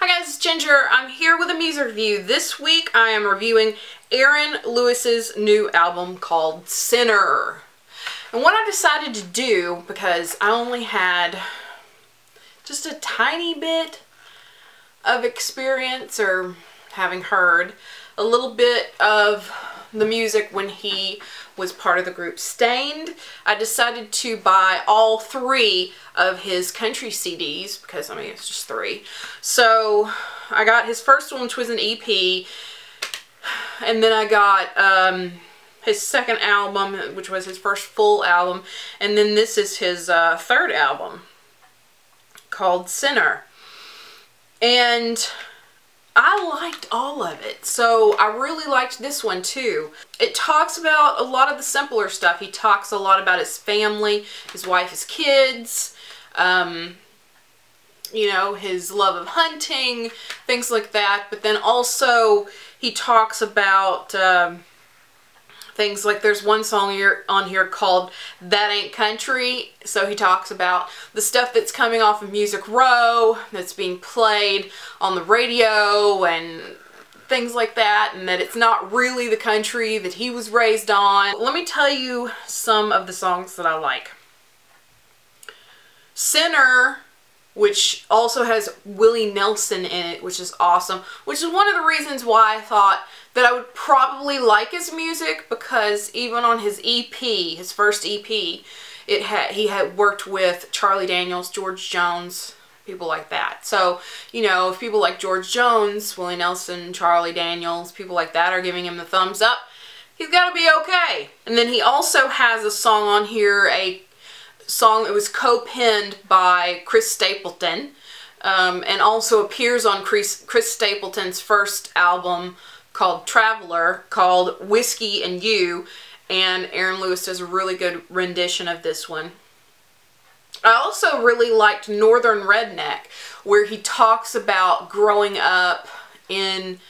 Hi guys, it's Ginger. I'm here with a music review. This week I am reviewing Aaron Lewis's new album called Sinner. And what I decided to do, because I only had just a tiny bit of experience or having heard a little bit of the music when he was part of the group Stained, I decided to buy all 3 of his country CDs because, I mean, it's just 3. So I got his first one, which was an EP, and then I got his second album, which was his first full album, and then this is his third album called Sinner. And I liked all of it, so I really liked this one too. It talks about a lot of the simpler stuff. He talks a lot about his family, his wife, his kids, you know, his love of hunting, things like that. But then also he talks about things like, there's one song on here called That Ain't Country. So he talks about the stuff that's coming off of Music Row, that's being played on the radio and things like that, and that it's not really the country that he was raised on. Let me tell you some of the songs that I like. Sinner, which also has Willie Nelson in it, which is awesome, which is one of the reasons why I thought that I would probably like his music, because even on his EP, his first EP, he had worked with Charlie Daniels, George Jones, people like that. So, you know, if people like George Jones, Willie Nelson, Charlie Daniels, people like that are giving him the thumbs up, he's got to be okay. And then he also has a song on here, a song that was co-penned by Chris Stapleton, and also appears on Chris Stapleton's first album called Traveler, called Whiskey and You, and Aaron Lewis does a really good rendition of this one. I also really liked Northern Redneck, where he talks about growing up in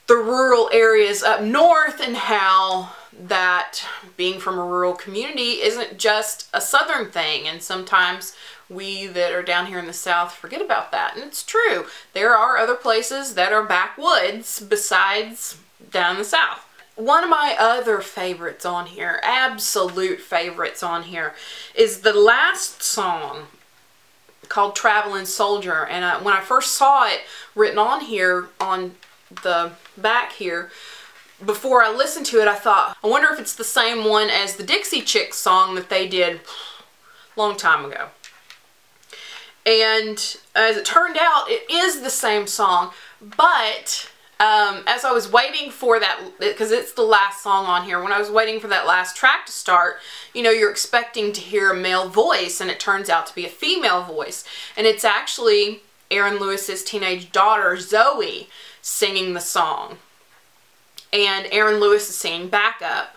the rural areas up north and how that being from a rural community isn't just a southern thing, and sometimes we that are down here in the south forget about that. And it's true, there are other places that are backwoods besides down in the south. One of my other favorites on here, absolute favorites on here, is the last song called Traveling Soldier. And when I first saw it written on here on the back here, before I listened to it, I thought, I wonder if it's the same one as the Dixie Chicks song that they did a long time ago. And as it turned out, it is the same song, but as I was waiting for that, because it's the last song on here, when I was waiting for that last track to start, you know, you're expecting to hear a male voice, and it turns out to be a female voice. And it's actually Aaron Lewis's teenage daughter, Zoe, singing the song. And Aaron Lewis is singing backup.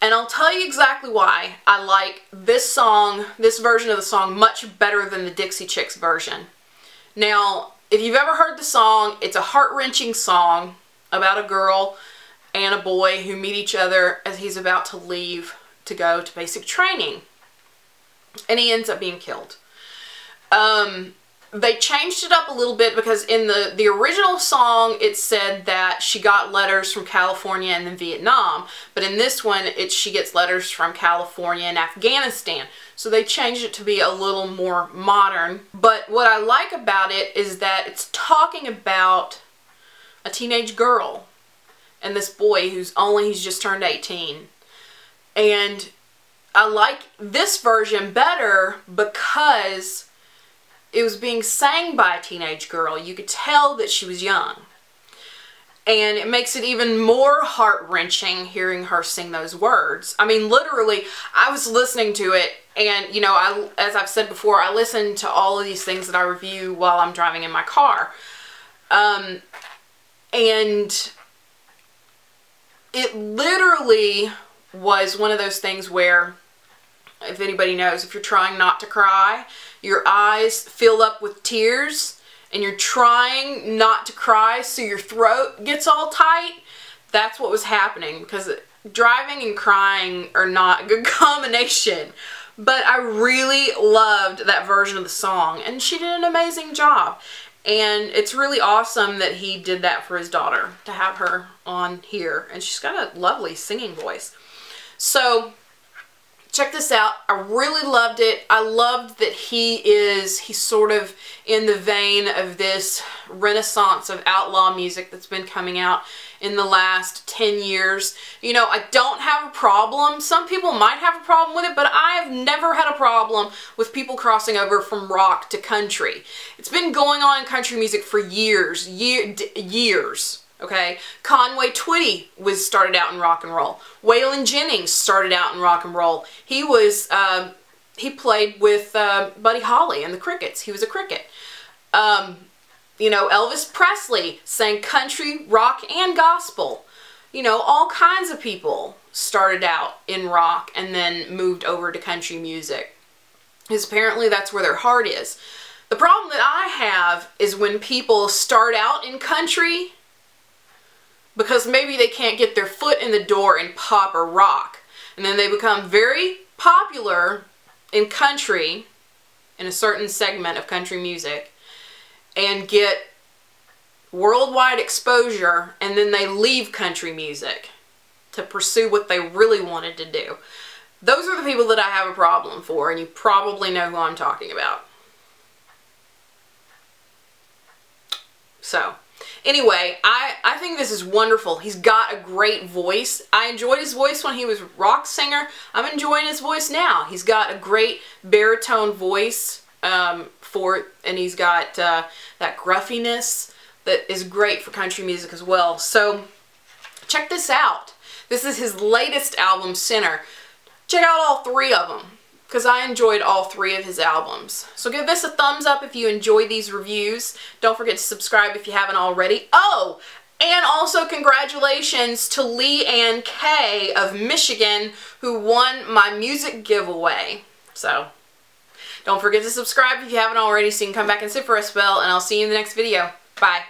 And I'll tell you exactly why I like this song, this version of the song, much better than the Dixie Chicks version. Now, if you've ever heard the song, it's a heart-wrenching song about a girl and a boy who meet each other as he's about to leave to go to basic training. And he ends up being killed. They changed it up a little bit, because in the original song it said that she got letters from California and then Vietnam, but in this one she gets letters from California and Afghanistan. So they changed it to be a little more modern. But what I like about it is that it's talking about a teenage girl and this boy he's just turned 18. And I like this version better because it was being sang by a teenage girl. You could tell that she was young. And it makes it even more heart-wrenching hearing her sing those words. I mean, literally, I was listening to it, and, you know, as I've said before, I listen to all of these things that I review while I'm driving in my car. And it literally was one of those things where, if anybody knows, if you're trying not to cry, your eyes fill up with tears, and you're trying not to cry so your throat gets all tight. That's what was happening, because driving and crying are not a good combination. But I really loved that version of the song, and she did an amazing job. And it's really awesome that he did that for his daughter, to have her on here. And she's got a lovely singing voice. So check this out. I really loved it. I loved that he's sort of in the vein of this renaissance of outlaw music that's been coming out in the last 10 years. You know, I don't have a problem. Some people might have a problem with it, but I have never had a problem with people crossing over from rock to country. It's been going on in country music for years. Okay, Conway Twitty was started out in rock and roll. Waylon Jennings started out in rock and roll. He was he played with Buddy Holly and the Crickets. He was a cricket. You know, Elvis Presley sang country, rock, and gospel. You know, all kinds of people started out in rock and then moved over to country music, because apparently that's where their heart is. The problem that I have is when people start out in country because maybe they can't get their foot in the door in pop or rock, and then they become very popular in country, in a certain segment of country music, and get worldwide exposure, and then they leave country music to pursue what they really wanted to do. Those are the people that I have a problem for, and you probably know who I'm talking about. So, anyway, I think this is wonderful. He's got a great voice. I enjoyed his voice when he was a rock singer. I'm enjoying his voice now. He's got a great baritone voice, and he's got that gruffiness that is great for country music as well. So check this out. This is his latest album, Sinner. Check out all 3 of them, because I enjoyed all 3 of his albums. So give this a thumbs up if you enjoy these reviews. Don't forget to subscribe if you haven't already. Oh, and also congratulations to Lee Ann Kay of Michigan, who won my music giveaway. So don't forget to subscribe if you haven't already, so you can come back and sit for a spell, and I'll see you in the next video. Bye.